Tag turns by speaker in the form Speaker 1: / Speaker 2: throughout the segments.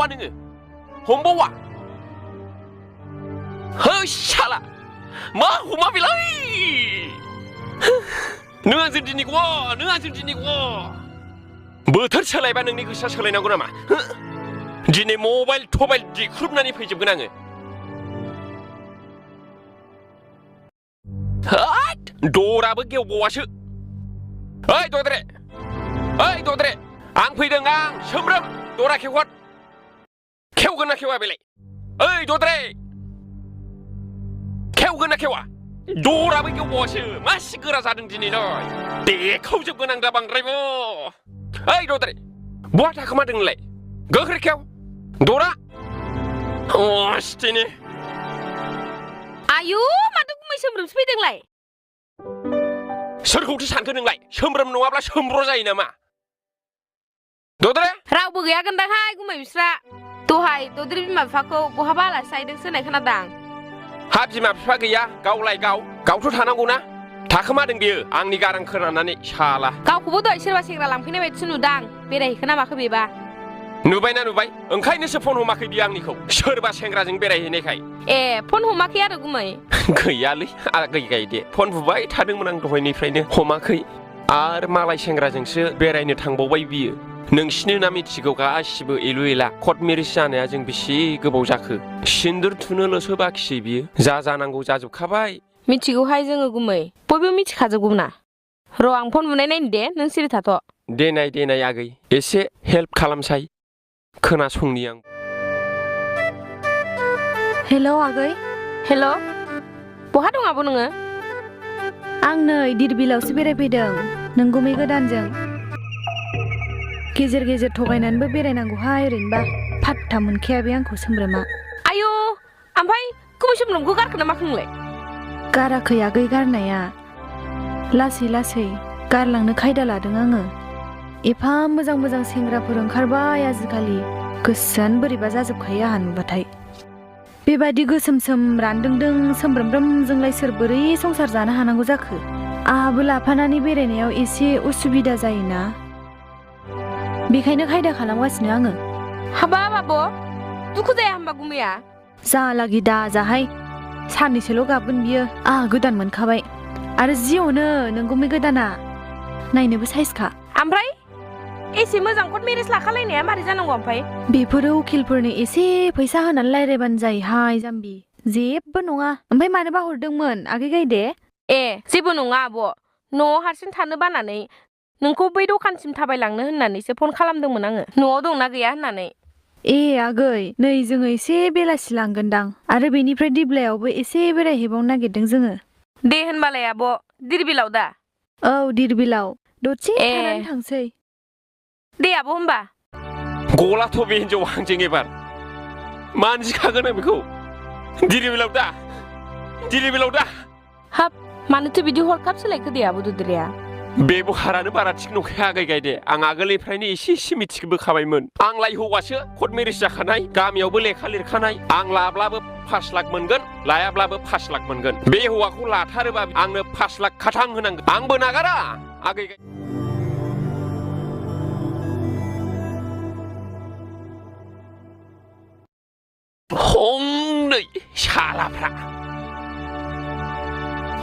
Speaker 1: हमबावा नोङो हमबावा ฮ้ยशाला मा हमा बेलाय नों आंजों दिनैखौ नों आंजों दिनैखौ बोथोर सोलायबा नोंनि गोसोआ सोलायनांगौ नामा दिनै मबाइल थबाइल दिख्रुबनानै फैजोबगोन आङो हाट दराबो गेवबावासो ओइ दद्रे आं फैदों आं सोमब्रोम दरा खेवहर खेवगोन ना खेवा बेलाय ओइ दद्रे खेवगोन ना खेवा दराबो गेवबावासो मासि गोरा जादों दिनैलाय देखावजोबगोन आं दा बांद्रायबो ओइ दद्रे बहा थाखोमादों नोंलाय गोख्रै खेव दरा अस्टिनि
Speaker 2: आयु माथो गुमै सोमब्रोमसो फैदोंलाय
Speaker 1: सोरखौथो सानखो नोंलाय सोमब्रोम नङाब्ला सोमब्र जायो नामा दद्रे
Speaker 2: रावबो गैया गोनदांहाय गुमै बिस्रा दहाय दद्रे बिमा बिफाखौ बहाबा आलासि जाहैदोंसो होननाय खोनादां
Speaker 1: हा बिमा बिफा गैया गावलाय गावथ' थानांगौना थाखोमादों बियो आंनि गारां खोनानानै शाला
Speaker 2: गावखौबो दहाय सोरबा सेंग्रा लांफैनाय बायदिसो नुदां बेरायहैखो ना माखो बेबा
Speaker 1: नुबायना नुबाय ओंखायनोसो फन हमाखै बियो आंनिखौ सोरबा सेंग्राजों बेरायहैनायखाय
Speaker 2: ए फन हमाखै आरो गुमै
Speaker 1: गैयालै गैगाय दे फन बुबाय थादोंमोन आं दहायनिफ्रायनो हमाखै आरो मालाय सेंग्राजोंसो बेरायनो थांबावबाय बियो नोंसिनो ना मिथिगौ गासिबो एलु एला कट मेरिज जानाया जों बेसे गोबाव जाखो सिन्दुर थुनोल'सो बाखिसै बियो जानांगौ जाजोबखाबाय
Speaker 2: मिथिगौहाय जोङो गुमै बयबो मिथिखाजोबगौ ना र' आं फन बुनाय नायनो दे नों सिरि थाथ'
Speaker 1: देनाय आगै एसे हेल्प खालामसाय खोनासंनि आं
Speaker 3: हेल' आगै
Speaker 2: हेल' बहा दं आब' नोङो
Speaker 3: आं नै दिरबिलावसो बेरायफैदों नोंगुमै गोदानजों गेजेर गेजेर थगायनानैबो बेरायनांगौहाय ओरैनोबा फात्ता मोनखाया बे आंखौ सोमब्रोमा
Speaker 2: आयु ओमफ्राय गुमै सोमब्रोमखौ गारखो ना माखो नोंलाय
Speaker 3: गाराखै आगै गारनाया लासै गारलांनो खायदा लादों आङो एफा मोजां सेंग्राफोर ओंखारबाय आजिखालि गोसोआनो बोरैबा जाजोबखायो आंहा नुबाथाय बेबायदि गोसोम रानदों सोमब्रोमब्रोमजोंलाय सोर बोरै संसार जानो हानांगौ जाखो आहाबो लाफानानै बेरायनायाव एसे उसुबिदा जायोना बेखायनो खायदा खालामगासिनो आङो
Speaker 2: हाबाब आब' दुखु जाया होमबा गुमैया
Speaker 3: जालागि दा जाहाय साननैसोल' गाबगोन बियो आहा गोदान मोनखाबाय आरो जि अनो नोंगुमै गोदाना नायनोबो साइसखा
Speaker 2: ओमफ्राय एसे मोजां कट मेरेज लाखालायनाया मारै जानांगौ ओमफ्राय
Speaker 3: बेफोरो उकिलफोरनो एसे फैसा होनानै रायज्लायबानो जायोहाय जाम्बि जेबो नङा ओमफ्राय मानोबा हरदोंमोन आगै गायदे
Speaker 2: ए जेबो नङा आब' न'आव हारसिं थानो बानानै नोंखौ बै दखानसिम थाबायलांनो होननानैसो फन खालामदोंमोन आङो न'आव दंना गैया होननानै
Speaker 3: ए आगै नै जोङो एसे बेलासि लांगोनदां आरो बेनिफ्राय दिब्लायावबो एसे बेरायहैबावनो नागिरदों जोङो
Speaker 2: दे होनबालाय आब' दिरबिलाव दा
Speaker 3: औ दिरबिलाव दसे थानानै थांसै
Speaker 2: दे आब' होमबा
Speaker 1: गलाथ' बे हिनजावा आंजों एबार मानजिखागोन आं बेखौ दिरबिलाव दा
Speaker 2: हाब मानोथो बिदि हरखाब सोलायखो दे आब' दुद्रिया
Speaker 1: बेबहारानो बारा थिग नंखाया आगै गायदे आं आगोलनिफ्रायनो एसे मिथिबोखाबायमोन आंलाय हौवासो कट मेरिज जाखानाय गामियावबो लेखा लिरखानाय आं लाब्लाबो 5 लाख मोनगोन लायाब्लाबो 5 लाख मोनगोन बे हौवाखौ लाथारोबा आंनो 5 लाख खाथां होनांगोन आंबो नागारा आगै हनै शालाफ्रा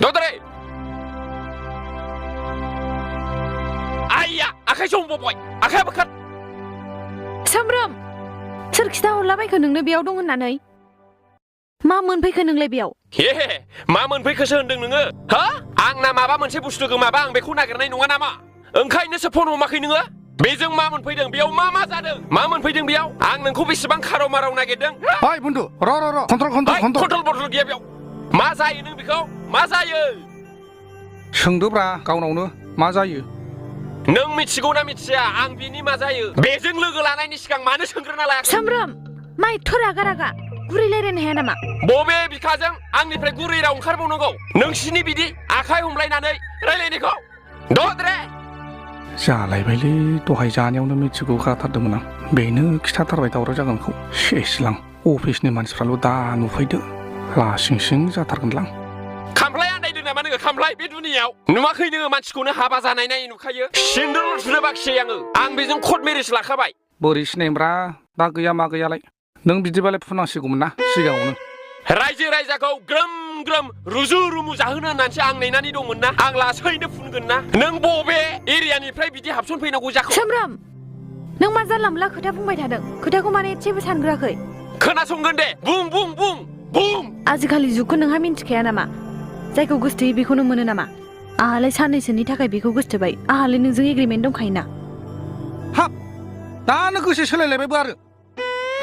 Speaker 1: दद्रे आइया आखाइ जंबबाय आखाइ बोखार
Speaker 3: सोमब्रोम सोर खिथा हरलाबायखो नोंनो बेयाव दं होननानै मा मोनफैखो नोंलाय बेयाव
Speaker 1: हे मा मोनफैखोसो होनदों नोङो हा आंना माबा मोनसे बुस्थु गोमाबा आं बेखौ नागिरनाय नङा नामा ओंखायनोसो फन हमाखै नोङो बेजों मा मोनफैदों बेयाव मा जादों मा मोनफैदों बेयाव आं नोंखौ बेसेबां खाराव माराव नागिरदों
Speaker 4: ओइ बुन्दु र'
Speaker 1: कन्ट्रल बटल गैया बेयाव मा जायो नों बेखौ मा जायो
Speaker 4: सोंदोब्रा गावनावनो मा जायो
Speaker 1: नों मिथिगौ ना मिथिया आं बिनि मा जायो बेजों लोगो लानायनि सिगां मानो सोंग्रोना लायाखै
Speaker 3: सोमब्रोम मा एथ' रागा गुरै रायलायनो हाया नामा
Speaker 1: बबे बिखाजों आंनिफ्राय गुरै राव ओंखारबावनांगौ नोंसिनि बिदि आखाइ हमलायनानै रायलायनायखौ दद्रे
Speaker 4: जालायबायलै दहाय जानायावनो मिथिगौ खाथारदोंमोन आं बेनो खिथाथारबाय दावराव जागोनखौ सेसलां अफिसनि मानसिफ्राल' दा नुफैदो लासिंसिं जाथारगोनलां
Speaker 1: खामफ्लाय आन्दायदों नामा नोङो खामफ्लाय बे दुनियाव नुवाखै नोङो मानसिखौनो हाबा जानाय नाय नुखायो सिन्दुर थुनो बाखिसै आं बेजों कट मेरिज लाखाबाय
Speaker 4: बोरै सिनायब्रा दा गैया मा गैयालाय नों बिदिबालाय फुनांसिगौमोन ना सिगाङावनो
Speaker 1: रायजो रायजाखौ ग्रोम ग्रोम रुजु रुमु जाहोनो होननानैसो आं नेनानै दंमोन ना आं लासैनो फुनगोन ना नों बबे एरियानिफ्राय बिदि हाबसनफैनांगौ जाखो
Speaker 3: सोमब्रोम नों मा जानला मोनला खोथा बुंबाय थादों खोथाखौ माने एसेबो सानग्राखै
Speaker 1: खोनासंगोन दे बुं बुं बुं बुं
Speaker 3: आजिखालि जुगखौ नोंहा मिन्थिखाया नामा जायखौ गोसोथोयो बेखौनो मोनो नामा आहालाय साननैसोनि थाखाय बेखौ गोसोथोबाय आहालाय नोंजों एग्रिमेन्ट दंखायोना
Speaker 4: हाब दानो गोसो सोलायलायबायबो आरो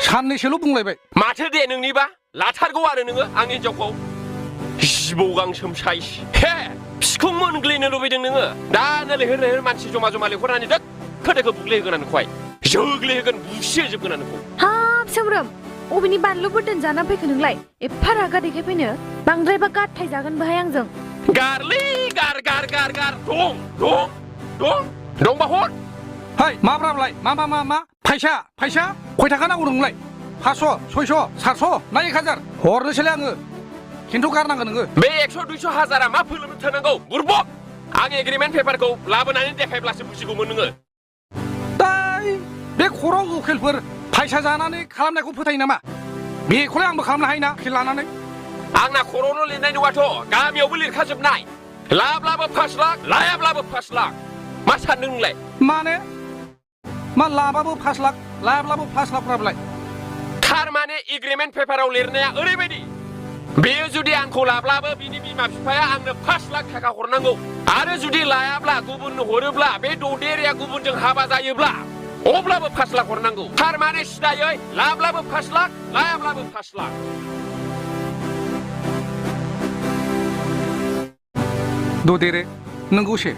Speaker 4: साननैसोल' बुंलायबाय
Speaker 1: माथो दे नोंनिबा लाथारगौ आरो नोङो आंनि हिनजावखौ जिबौ गांसोम साइस हे फिखौ मोनग्लिनो लुबैदों नोङो दानो लैहोर लैहोर मानसि जमा जमा लेंहरनानै दोखो दोखो बुग्लिहोगोन आं नोंखौहाय जोग्लिहोगोन बुसिहोजोबगोन आं नोंखौ
Speaker 3: हाब सोमब्रोम अबेनि बानलु बोरदोन जाना फैखो नोंलाय एफा रागा देखायफैनो बांद्रायबा गारथाय जागोन बाहाय आंजों
Speaker 1: गारलै गार गार गार गार दं दं दं दंबा हर
Speaker 4: हाय माब्रालाय मा फैसा खय थाखा नांगौ नोंलाय 500 600 700 ना 1000 हरनोसैलाय आङो खिन्थु गारनांगोन नोङो
Speaker 1: बे 100 200 हाजारा मा फोलोमनो थोनांगौ बुरबक आं एग्रिमेन्ट पेपारखौ लाबोनानै देखायब्लासो बुजिगौमोन नोङो
Speaker 4: दाय बे खराव उकिलफोर फैसा जानानै खालामनायखौ फोथायो नामा बेखौलाय आंबो खालामनो हायोना उकिल लानानै
Speaker 1: आंना खर'ल' लिरनाय नङाथ' गामियावबो लिरखाजोबनाय लाब्लाबो 5 लाख लायाब्लाबो 5 लाख मा सानदों नोंलाय
Speaker 4: माने मा लाबाबो 5 लाख लायाब्लाबो 5 लाखब्रालाय
Speaker 1: थारमाने एग्रिमेन्ट पेपाराव लिरनाया ओरैबायदि बेयो जुदि आंखौ लाब्लाबो बिनि बिमा बिफाया आंनो 5 लाख थाखा हरनांगौ आरो जुदि लायाब्ला गुबुननो हरोब्ला बे ददेरेया गुबुनजों हाबा जायोब्ला अब्लाबो 5 लाख हरनांगौ थारमाने सिदायै लाब्लाबो 5 लाख लायाब्लाबो 5 लाख
Speaker 4: ददेरे नंगौसो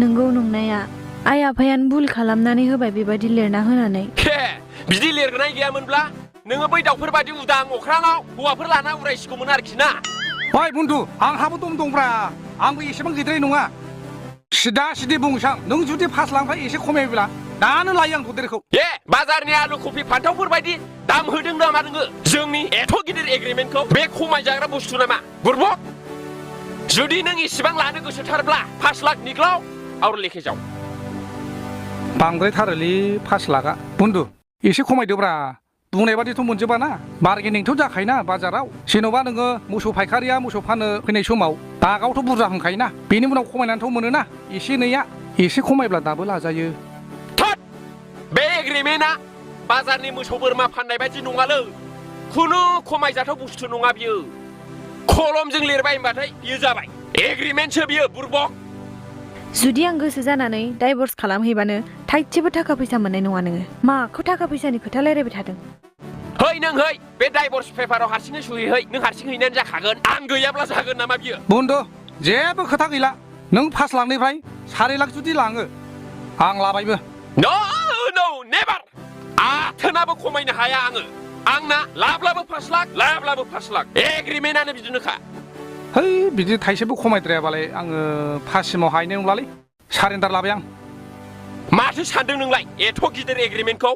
Speaker 3: नंगौ नंनाया आइ आफायानो भुल खालामनानै होबाय बेबायदि लिरना होनानै
Speaker 1: हे बिदि लिरनाय गैयामोनब्ला नोङो बै दाउफोर बायदि उदां अख्राङाव हौवाफोर लाना उरायसिगौमोन आरोखि ना
Speaker 4: ओइ बन्धु आंहाबो दंब्रा आंबो एसेबां गैद्राय नङा सिदा सिदि बुंसां नों जुदि 5 लाखनिफ्राय एसे खमायोब्ला दानो लायो आं ददेरेखौ
Speaker 1: ए बाजारनि आलु कफि फान्थावफोर बायदि दाम होदों नामा नोङो जोंनि एथ' गिदिर एग्रिमेन्टखौ बे खमायजाग्रा बुस्थु नामा बुरबक जुदि नों इसिबां लानो गोसोथारब्ला 5 लाख निकलाव और लेखे जाव
Speaker 4: बांद्रायथारोलै 5 लाखआ बन्धु एसे खमायदोब्रा बुंनाय बादिथ' मोनजोबा ना बार्गेनिंथ' जाखायोना बाजाराव जेन'बा नोङो मोसौ फायखारिया मोसौ फाननो फैनाय समाव दागावथ' बुरजा होनखायोना बेनि उनाव खमायनानैथ' मोनोना एसे एनैया एसे खमायब्ला दाबो लाजायो
Speaker 1: थोद बे एग्रिमेन्टआ बाजारनि मोसौ बोरमा फाननाय बायदि नङालै खुनु खमायजाथाव बुस्थु नङा बियो कलमजों लिरबाय होनबाथाय बियो जाबाय एग्रिमेन्टसो बियो बुरबक
Speaker 3: जुदि आं गोसो जानानै डाइभर्स खालामहैबानो थाइसेबो थाखा फैसा मोननाय नङा नोङो माखौ थाखा फैसानि खोथा रायलायबाय थादों
Speaker 1: है नों है बे डाइभर्स पेपाराव हारसिङै सहिहै नों हारसिं हैनानै जाखागोन आं गैयाब्ला जागोन नामा बियो
Speaker 4: बन्धु जेबो खोथा गैला नों 5 लाखनिफ्राय 4 लाख जुदि लाङो आं लाबायबो
Speaker 1: नो नो नेभार आथोनाबो खमायनो हाया आङो आंना लाब्लाबो 5 लाख लायाब्लाबो 5 लाख एग्रिमेन्टआनो बिदिनोखा
Speaker 4: है बिदि थाइसेबो खमायद्रायाबालाय आङो फासिमाव हायनाय नंलालै सारेन्डार लाबाय आं
Speaker 1: माथो सानदों नोंलाय एथ' गिदिर एग्रिमेन्टखौ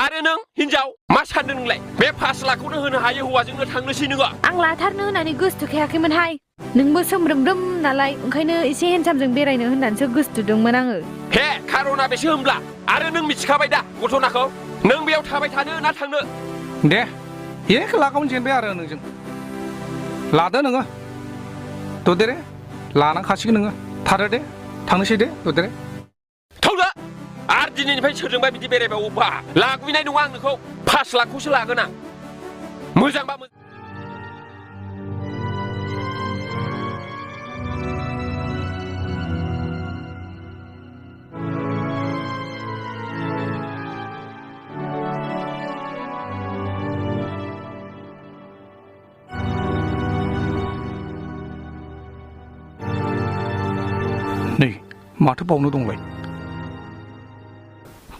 Speaker 1: आरो नों हिनजाव मा सानदों नोंलाय बे 5 लाखखौनो होनो हायो हौवाजोंनो थांनोसै नोङो
Speaker 3: आं लाथारनो होननानै गोसोथोखायाखैमोनहाय नोंबो सोमब्रोमब्रोम नालाय ओंखायनो एसे हेन्डसामजों बेरायनो होननानैसो गोसोथोदोंमोन आङो
Speaker 1: हे खार'ना बेसो होमब्ला आरो नों मिथिखाबाय दा घटनाखौ नों बेयाव थाबाय थानो ना थांनो
Speaker 4: दे 1 लाखआवनो जेनबाय आरो नोंजों लादो नोङो ददेरे लानांखासिगोन नोङो थारो दे थांनोसै दे ददेरे
Speaker 1: थांला आरो दिनैनिफ्राय सोरजोंबा बिदि बेरायबावोबा लाबोनाय नङा आं नोंखौ 5 लाखखौसो लागोन आं मोजांबा मोजां
Speaker 4: नै माथो बावनो दंलाय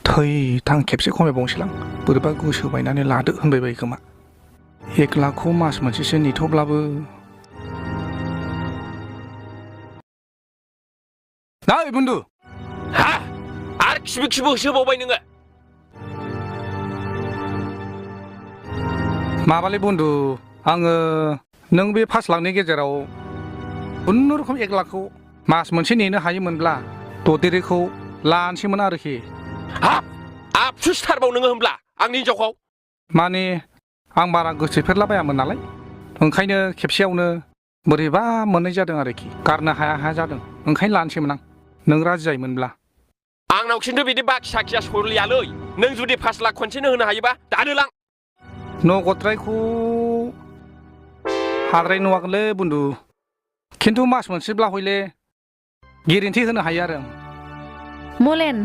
Speaker 4: थै थां खेबसे खमायबावनोसैलां बोरैबा गोसो बायनानै लादो होनबाय बायो खोमा 1 लाखखौ मास मोनसेसो नेथ'ब्लाबो नै बन्धु
Speaker 1: हा आरो खिबु खिबु होसोबावबाय नोङो
Speaker 4: माबालै बन्धु आङो नों बे 5 लाखनि गेजेराव खुनुरुखुम 1 लाखखौ मास मोनसे नेनो हायोमोनब्ला ददेरेखौ लानोसैमोन आरोखि
Speaker 1: हाब आबसुसथारबाव नोङो होमब्ला आंनि हिनजावखौ
Speaker 4: माने आं बारा गोसोफेरलाबायामोन नालाय ओंखायनो खेबसेयावनो बोरैबा मोननाय जादों आरोखि गारनो हाया हाया जादों ओंखायनो लानोसैमोन आं नों राजि जायोमोनब्ला
Speaker 1: आंनाव खिन्थु बिदि बाखि साखिया सलियालै नों जुदि 5 लाख खनसेनो होनो हायोबा दानो लां
Speaker 4: नगदद्रायखौ हाद्राय नङागोनलै बुन्दु खिन्थु मास मोनसेब्ला हयले गेरेन्टि होनो हायो आरो
Speaker 3: मलेन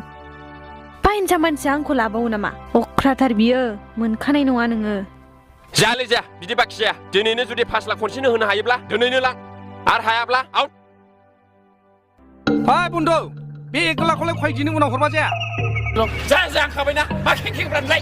Speaker 3: बाइनसा मानसिया आंखौ लाबावो नामा अख्राथार बियो मोनखानाय नङा नोङो
Speaker 1: जायालै जाया बिदि बाखि जाया दिनैनो जुदि 5 लाख खनसेनो होनो हायोब्ला दिनैनो लां आरो हायाब्ला आउट
Speaker 4: हाय बुन्दु बे 1 लाखखौलाय खय दिननि उनाव हरबा जाया
Speaker 1: जाखाबायना मा खेंखेंग्रानोलाय